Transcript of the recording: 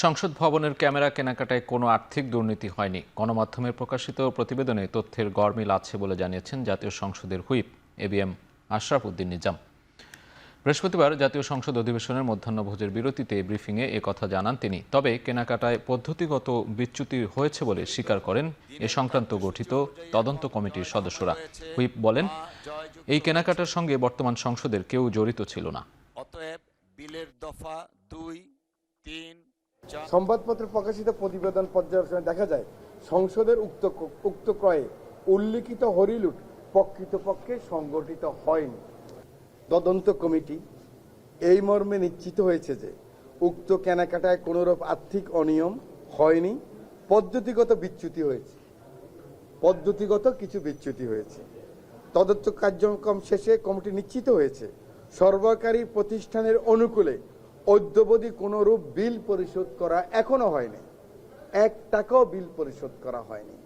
সংসদ ভবনের ক্যামেরা কেনাকাটায় কোনো আর্থিক দুর্নীতি হয়নি। গণমাধ্যমে প্রকাশিত প্রতিবেদনে তথ্যের গরমিল আছে বলে জানিয়েছেন জাতীয় সংসদের হুইপ এবিএম আশরাফ উদ্দিন নিজাম। বৃহস্পতিবার জাতীয় সংসদ অধিবেশনের মধ্যাহ্নভোজের বিরতিতে ব্রিফিংয়ে কথা জানান তিনি। তবে কেনাকাটায় পদ্ধতিগত বিচ্যুতি হয়েছে বলে স্বীকার করেন এ সংক্রান্ত গঠিত তদন্ত কমিটির সদস্যরা। হুইপ বলেন, এই কেনাকাটার সঙ্গে বর্তমান সংসদের কেউ জড়িত ছিল না। অতএব বিলের দফা 2, 3, 4 সংবাদপত্রে প্রকাশিত প্রতিবেদন পর্যালোচনায় দেখা যায়, সংসদের উক্ত ক্রয়ে উল্লিখিত হরিলুট প্রকৃতপক্ষে সংগঠিত হয়নি। তদন্ত কমিটি এই মর্মে নিশ্চিত হয়েছে যে উক্ত কেনাকাটায় কোনোরূপ আর্থিক অনিয়ম হয়নি, পদ্ধতিগত কিছু বিচ্যুতি হয়েছে। তদন্ত কার্যক্রম শেষে কমিটি নিশ্চিত হয়েছে, সরকারি প্রতিষ্ঠানের অনুকূলে অদ্যাবধি কোনরূপ বিল পরিশোধ করা এখনো হয়নি, 1 টাকাও বিল পরিশোধ করা হয়নি।